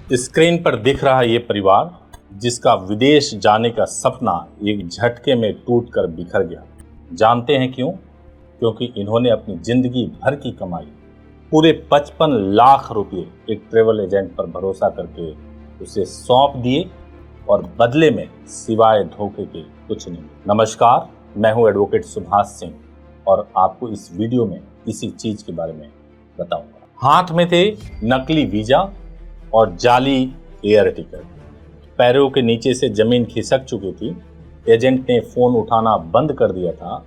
Screen पर दिख रहा ये परिवार जिसका विदेश जाने का सपना एक झटके में टूटकर बिखर गया। जानते हैं क्यों? क्योंकि इन्होंने अपनी जिंदगी भर की कमाई पूरे 55 लाख रुपए एक ट्रैवल एजेंट पर भरोसा करके उसे सौंप दिए और बदले में सिवाय धोखे के कुछ नहीं। नमस्कार, मैं हूं एडवोकेट सुभाष सिंह और आपको इस वीडियो में इसी चीज के बारे में बताऊंगा। हाथ में थे नकली वीजा और जाली एयर टिकट। पैरों के नीचे से जमीन खिसक चुकी थी। एजेंट ने फोन उठाना बंद कर दिया था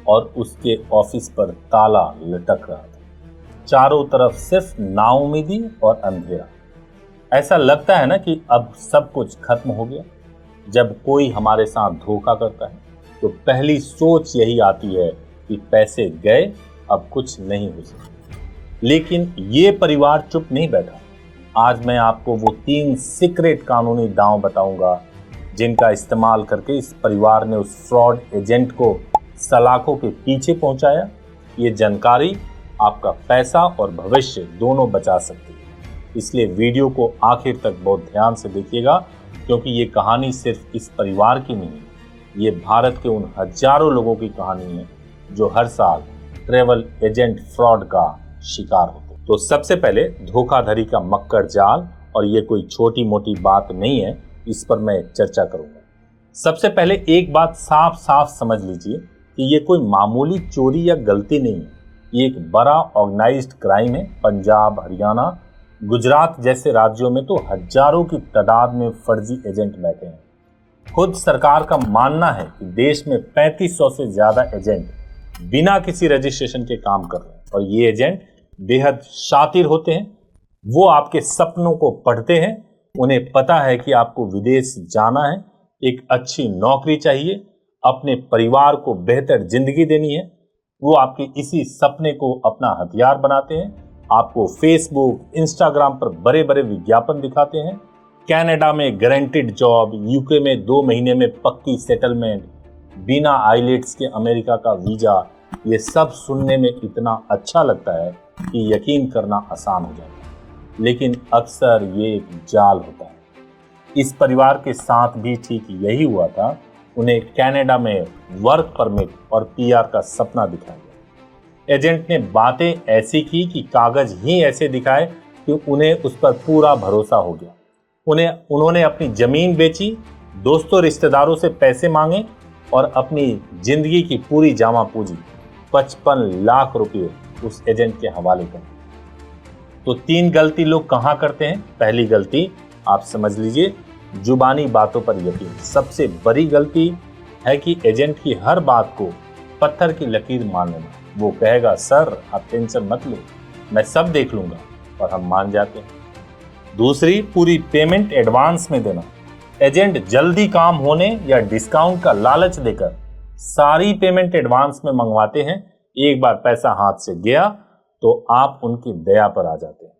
और उसके ऑफिस पर ताला लटक रहा था। चारों तरफ सिर्फ नाउम्मीदी और अंधेरा। ऐसा लगता है ना कि अब सब कुछ खत्म हो गया। जब कोई हमारे साथ धोखा करता है तो पहली सोच यही आती है कि पैसे गए, अब कुछ नहीं हो सकता। लेकिन ये परिवार चुप नहीं बैठा। आज मैं आपको वो 3 सीक्रेट कानूनी दांव बताऊंगा जिनका इस्तेमाल करके इस परिवार ने उस फ्रॉड एजेंट को सलाखों के पीछे पहुंचाया। ये जानकारी आपका पैसा और भविष्य दोनों बचा सकती है। इसलिए वीडियो को आखिर तक बहुत ध्यान से देखिएगा, क्योंकि ये कहानी सिर्फ इस परिवार की नहीं है, ये भारत के उन हजारों लोगों की कहानी है जो हर साल ट्रैवल एजेंट फ्रॉड का शिकार होते हैं। तो सबसे पहले धोखाधड़ी का मक्कर जाल, और ये कोई छोटी मोटी बात नहीं है, इस पर मैं चर्चा करूंगा। सबसे पहले एक बात साफ साफ समझ लीजिए कि ये कोई मामूली चोरी या गलती नहीं है। ये एक बड़ा ऑर्गेनाइज्ड क्राइम है। पंजाब, हरियाणा, गुजरात जैसे राज्यों में तो हजारों की तादाद में फर्जी एजेंट बैठे हैं। खुद सरकार का मानना है कि देश में 3500 से ज्यादा एजेंट बिना किसी रजिस्ट्रेशन के काम कर रहे हैं, और ये एजेंट बेहद शातिर होते हैं। वो आपके सपनों को पढ़ते हैं। उन्हें पता है कि आपको विदेश जाना है, एक अच्छी नौकरी चाहिए, अपने परिवार को बेहतर जिंदगी देनी है। वो आपके इसी सपने को अपना हथियार बनाते हैं। आपको फेसबुक, इंस्टाग्राम पर बड़े बड़े विज्ञापन दिखाते हैं। कनाडा में गारंटीड जॉब, यूके में 2 महीने में पक्की सेटलमेंट, बिना आईलेट्स के अमेरिका का वीजा। ये सब सुनने में इतना अच्छा लगता है कि यकीन करना आसान हो जाता है, लेकिन अक्सर ये एक जाल होता है। इस परिवार के साथ भी ठीक यही हुआ था। उन्हें कनाडा में वर्क परमिट और पीआर का सपना दिखाया गया। एजेंट ने बातें ऐसी की कि कागज ही ऐसे दिखाए कि उन्हें उस पर पूरा भरोसा हो गया। उन्होंने अपनी जमीन बेची, दोस्तों रिश्तेदारों से पैसे मांगे और अपनी जिंदगी की पूरी जामा पूंजी 55 लाख रुपए उस एजेंट के हवाले कर। तो 3 गलती लोग कहां करते हैं। पहली गलती आप समझ लीजिए, जुबानी बातों पर यकीन। सबसे बड़ी गलती है कि एजेंट की हर बात को पत्थर की लकीर मान लेना। वो कहेगा, सर आप टेंशन मत लो, मैं सब देख लूंगा, और हम मान जाते हैं। दूसरी, पूरी पेमेंट एडवांस में देना। एजेंट जल्दी काम होने या डिस्काउंट का लालच देकर सारी पेमेंट एडवांस में मंगवाते हैं। एक बार पैसा हाथ से गया तो आप उनकी दया पर आ जाते हैं।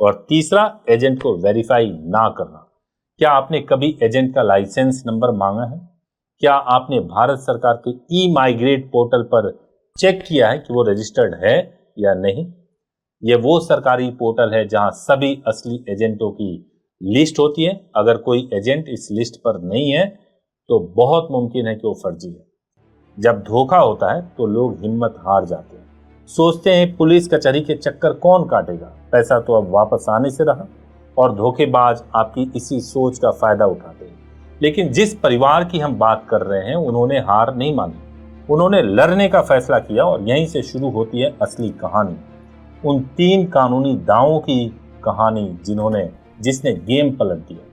और तीसरा, एजेंट को वेरीफाई ना करना। क्या आपने कभी एजेंट का लाइसेंस नंबर मांगा है? क्या आपने भारत सरकार के ई माइग्रेट पोर्टल पर चेक किया है कि वो रजिस्टर्ड है या नहीं? ये वो सरकारी पोर्टल है जहां सभी असली एजेंटों की लिस्ट होती है। अगर कोई एजेंट इस लिस्ट पर नहीं है तो बहुत मुमकिन है कि वो फर्जी है। जब धोखा होता है तो लोग हिम्मत हार जाते हैं, सोचते हैं पुलिस कचहरी के चक्कर कौन काटेगा, पैसा तो अब वापस आने से रहा, और धोखेबाज आपकी इसी सोच का फायदा उठाते हैं। लेकिन जिस परिवार की हम बात कर रहे हैं, उन्होंने हार नहीं मानी, उन्होंने लड़ने का फैसला किया, और यहीं से शुरू होती है असली कहानी। उन 3 कानूनी दावों की कहानी जिसने गेम पलट दिया।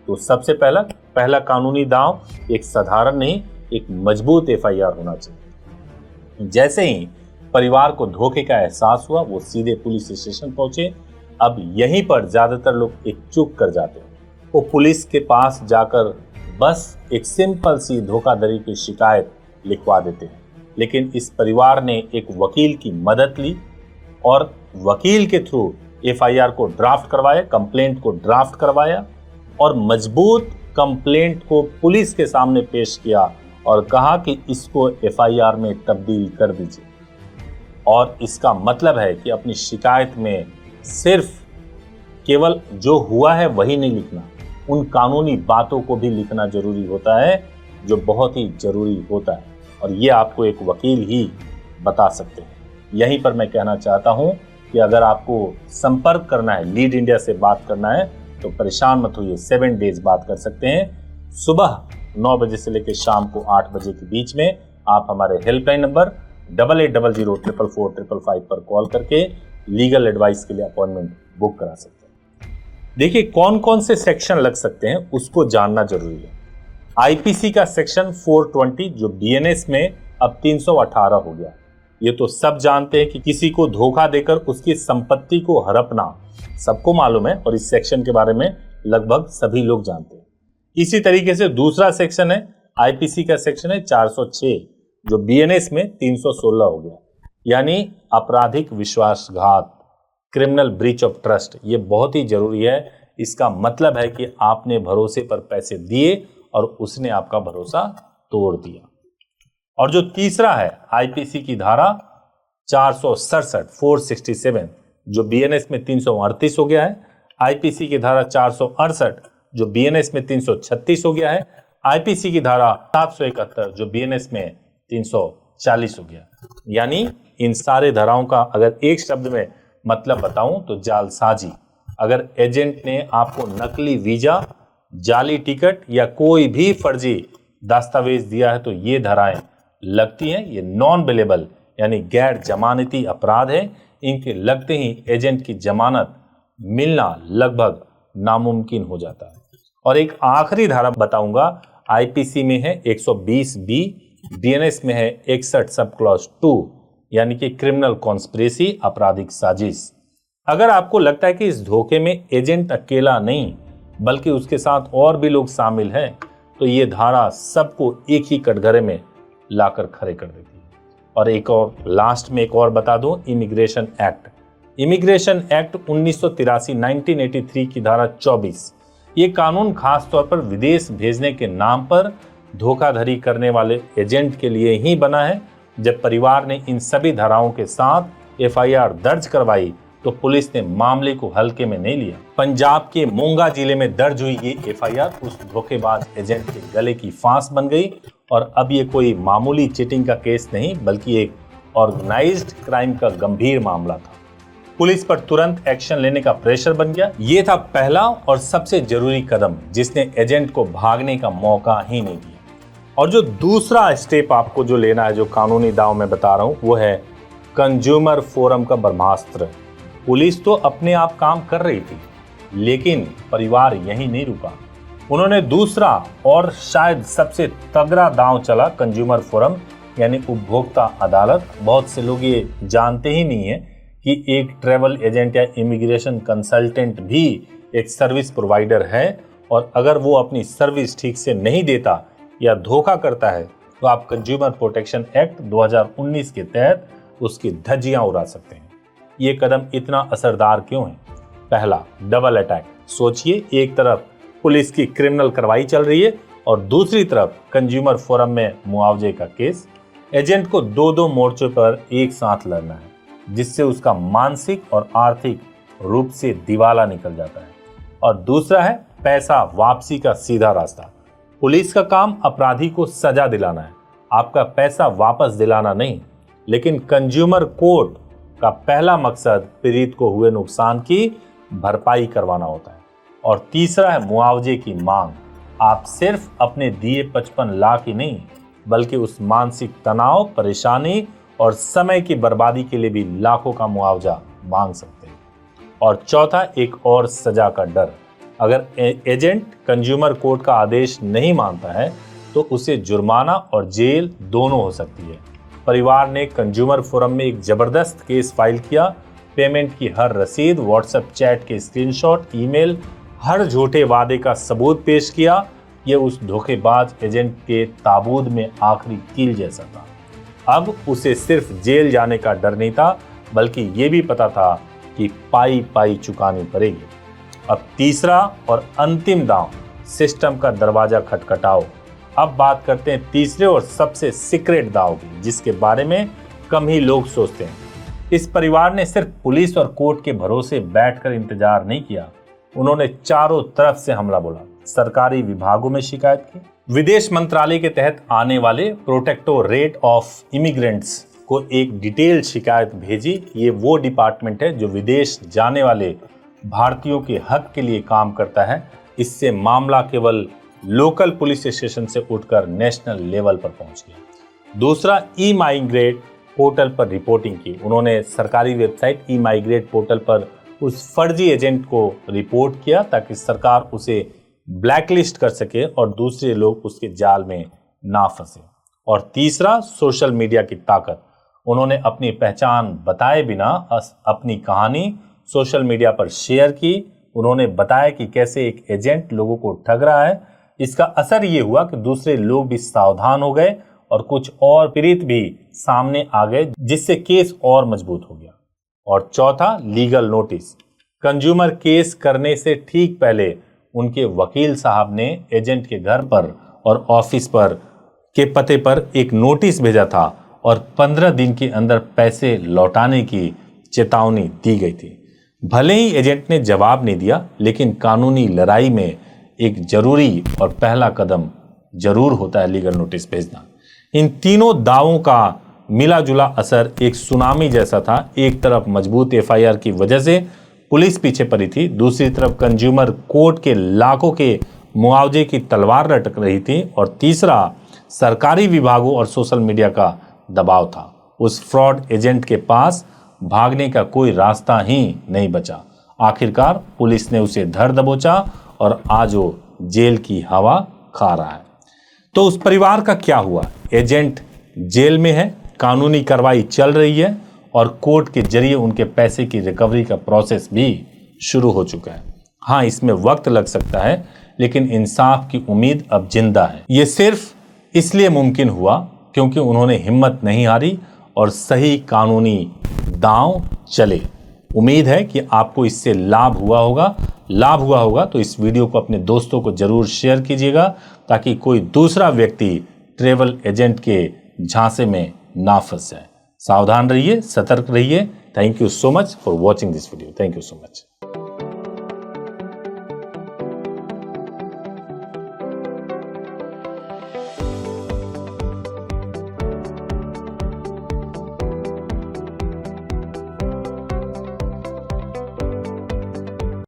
तो सबसे पहला कानूनी दांव एक साधारण नहीं, एक मजबूत एफआईआर होना चाहिए। जैसे ही परिवार को धोखे का एहसास हुआ, वो सीधे पुलिस स्टेशन पहुंचे। अब यहीं पर ज्यादातर लोग एक चूक कर जाते हैं। वो पुलिस के पास जाकर बस एक सिंपल सी धोखाधड़ी की शिकायत लिखवा देते हैं। लेकिन इस परिवार ने एक वकील की मदद ली और वकील के थ्रू एफआईआर को ड्राफ्ट करवाया, कंप्लेंट को ड्राफ्ट करवाया, और मजबूत कंप्लेंट को पुलिस के सामने पेश किया और कहा कि इसको एफआईआर में तब्दील कर दीजिए। और इसका मतलब है कि अपनी शिकायत में सिर्फ केवल जो हुआ है वही नहीं लिखना, उन कानूनी बातों को भी लिखना जरूरी होता है, जो बहुत ही जरूरी होता है, और ये आपको एक वकील ही बता सकते हैं। यहीं पर मैं कहना चाहता हूं कि अगर आपको संपर्क करना है, लीड इंडिया से बात करना है, तो परेशान मत होइए, 7 डेज बात कर सकते हैं। सुबह 9 बजे से लेकर शाम को 8 बजे के बीच में आप हमारे हेल्पलाइन नंबर 8800444555 पर कॉल करके लीगल एडवाइस के लिए अपॉइंटमेंट बुक करा सकते हैं। देखिए, कौन कौन से सेक्शन लग सकते हैं उसको जानना जरूरी है। आईपीसी का सेक्शन 420 जो बीएनएस में अब 318 हो गया। ये तो सब जानते हैं कि किसी को धोखा देकर उसकी संपत्ति को हड़पना सबको मालूम है, और इस सेक्शन के बारे में लगभग सभी लोग जानते हैं। इसी तरीके से दूसरा सेक्शन है आईपीसी का सेक्शन है 406 जो बीएनएस में 316 हो गया, यानी आपराधिक विश्वासघात, क्रिमिनल ब्रीच ऑफ ट्रस्ट। ये बहुत ही जरूरी है। इसका मतलब है कि आपने भरोसे पर पैसे दिए और उसने आपका भरोसा तोड़ दिया। और जो तीसरा है आईपीसी की धारा 467 जो बीएनएस में 338 हो गया है, आईपीसी की धारा 468 जो बीएनएस में 336 हो गया है, आईपीसी की धारा 771 जो बीएनएस में 340 हो गया। यानी इन सारे धाराओं का अगर एक शब्द में मतलब बताऊं तो जालसाजी। अगर एजेंट ने आपको नकली वीजा, जाली टिकट या कोई भी फर्जी दस्तावेज दिया है तो ये धाराएं लगती हैं। ये नॉन बेलेबल यानी गैर जमानती अपराध है। इनके लगते ही एजेंट की जमानत मिलना लगभग नामुमकिन हो जाता है। और एक आखिरी धारा बताऊंगा, आईपीसी में है 120 बी, बीएनएस में है 61 सब क्लॉज 2 यानी कि क्रिमिनल कॉन्स्पिरेसी, आपराधिक साजिश। अगर आपको लगता है कि इस धोखे में एजेंट अकेला नहीं बल्कि उसके साथ और भी लोग शामिल हैं, तो ये धारा सबको एक ही कटघरे में लाकर खड़े कर देती है। और एक और लास्ट में एक और बता दूं, इमिग्रेशन एक्ट 1983 1983 की धारा 24, ये कानून खास तौर पर विदेश भेजने के नाम पर धोखाधड़ी करने वाले एजेंट के लिए ही बना है। जब परिवार ने इन सभी धाराओं के साथ एफआईआर दर्ज करवाई तो पुलिस ने मामले को हल्के में नहीं लिया। पंजाब के मोंगा जिले में दर्ज हुई ये एफआईआर उस धोखेबाज एजेंट के गले की फांस बन गई, और अब ये कोई मामूली चीटिंग का केस नहीं बल्कि एक ऑर्गेनाइज्ड क्राइम का गंभीर मामला था। पुलिस पर तुरंत एक्शन लेने का प्रेशर बन गया। ये था पहला और सबसे जरूरी कदम जिसने एजेंट को भागने का मौका ही नहीं दिया। और जो दूसरा स्टेप आपको जो लेना है, जो कानूनी दांव में बता रहा हूं, वो है कंज्यूमर फोरम का ब्रह्मास्त्र। पुलिस तो अपने आप काम कर रही थी, लेकिन परिवार यहीं नहीं रुका। उन्होंने दूसरा और शायद सबसे तगड़ा दांव चला, कंज्यूमर फोरम यानी उपभोक्ता अदालत। बहुत से लोग ये जानते ही नहीं है कि एक ट्रैवल एजेंट या इमिग्रेशन कंसल्टेंट भी एक सर्विस प्रोवाइडर है, और अगर वो अपनी सर्विस ठीक से नहीं देता या धोखा करता है तो आप कंज्यूमर प्रोटेक्शन एक्ट 2019 के तहत उसकी धज्जियां उड़ा सकते हैं। ये कदम इतना असरदार क्यों है? पहला, डबल अटैक। सोचिए, एक तरफ पुलिस की क्रिमिनल कार्रवाई चल रही है और दूसरी तरफ कंज्यूमर फोरम में मुआवजे का केस। एजेंट को दो मोर्चों पर एक साथ लड़ना है, जिससे उसका मानसिक और आर्थिक रूप से दिवाला निकल जाता है। और दूसरा है पैसा वापसी का सीधा रास्ता। पुलिस का काम अपराधी को सजा दिलाना है, आपका पैसा वापस दिलाना नहीं। लेकिन कंज्यूमर कोर्ट का पहला मकसद पीड़ित को हुए नुकसान की भरपाई करवाना होता है। और तीसरा है मुआवजे की मांग। आप सिर्फ अपने दिए 55 लाख ही नहीं बल्कि उस मानसिक तनाव, परेशानी और समय की बर्बादी के लिए भी लाखों का मुआवजा मांग सकते हैं। और चौथा, एक और सजा का डर। अगर एजेंट कंज्यूमर कोर्ट का आदेश नहीं मानता है तो उसे जुर्माना और जेल दोनों हो सकती है। परिवार ने कंज्यूमर फोरम में एक जबरदस्त केस फाइल किया। पेमेंट की हर रसीद, व्हाट्सएप चैट के स्क्रीनशॉट, ईमेल, हर झूठे वादे का सबूत पेश किया। यह उस धोखेबाज एजेंट के ताबूत में आखिरी कील जैसा था। अब उसे सिर्फ जेल जाने का डर नहीं था, बल्कि ये भी पता था कि पाई पाई चुकानी पड़ेगी। अब तीसरा और अंतिम दांव, सिस्टम का दरवाजा खटखटाओ। अब बात करते हैं तीसरे और सबसे सीक्रेट दांव की, जिसके बारे में कम ही लोग सोचते हैं। इस परिवार ने सिर्फ पुलिस और कोर्ट के भरोसे बैठकर इंतजार नहीं किया, उन्होंने चारों तरफ से हमला बोला, सरकारी विभागों में शिकायत की, विदेश मंत्रालय के तहत आने वाले प्रोटेक्टोरेट ऑफ इमिग्रेंट्स को एक डिटेल शिकायत भेजी। ये वो डिपार्टमेंट है जो विदेश जाने वाले भारतीयों के हक के लिए काम करता है। इससे मामला केवल लोकल पुलिस स्टेशन से उठकर नेशनल लेवल पर पहुंच गया। दूसरा, ई माइग्रेट पोर्टल पर रिपोर्टिंग की। उन्होंने सरकारी वेबसाइट ई माइग्रेट पोर्टल पर उस फर्जी एजेंट को रिपोर्ट किया ताकि सरकार उसे ब्लैकलिस्ट कर सके और दूसरे लोग उसके जाल में ना फंसे। और तीसरा, सोशल मीडिया की ताकत। उन्होंने अपनी पहचान बताए बिना अपनी कहानी सोशल मीडिया पर शेयर की। उन्होंने बताया कि कैसे एक एजेंट लोगों को ठग रहा है। इसका असर ये हुआ कि दूसरे लोग भी सावधान हो गए और कुछ और पीड़ित भी सामने आ गए, जिससे केस और मजबूत हो गया। और चौथा, लीगल नोटिस। कंज्यूमर केस करने से ठीक पहले उनके वकील साहब ने एजेंट के घर पर और ऑफिस पर के पते पर एक नोटिस भेजा था और 15 दिन के अंदर पैसे लौटाने की चेतावनी दी गई थी। भले ही एजेंट ने जवाब नहीं दिया, लेकिन कानूनी लड़ाई में एक जरूरी और पहला कदम जरूर होता है लीगल नोटिस भेजना। इन तीनों दावों का मिला जुला असर एक सुनामी जैसा था। एक तरफ मजबूत एफआईआर की वजह से पुलिस पीछे पड़ी थी, दूसरी तरफ कंज्यूमर कोर्ट के लाखों के मुआवजे की तलवार लटक रही थी, और तीसरा, सरकारी विभागों और सोशल मीडिया का दबाव था। उस फ्रॉड एजेंट के पास भागने का कोई रास्ता ही नहीं बचा। आखिरकार पुलिस ने उसे धर दबोचा और आज वो जेल की हवा खा रहा है। तो उस परिवार का क्या हुआ? एजेंट जेल में है, कानूनी कार्रवाई चल रही है और कोर्ट के जरिए उनके पैसे की रिकवरी का प्रोसेस भी शुरू हो चुका है। हाँ, इसमें वक्त लग सकता है, लेकिन इंसाफ की उम्मीद अब जिंदा है। ये सिर्फ इसलिए मुमकिन हुआ क्योंकि उन्होंने हिम्मत नहीं हारी और सही कानूनी दांव चले। उम्मीद है कि आपको इससे लाभ हुआ होगा तो इस वीडियो को अपने दोस्तों को जरूर शेयर कीजिएगा, ताकि कोई दूसरा व्यक्ति ट्रैवल एजेंट के झांसे में ना फंस जाए। सावधान रहिए, सतर्क रहिए। Thank you so much for watching this video. Thank you so much.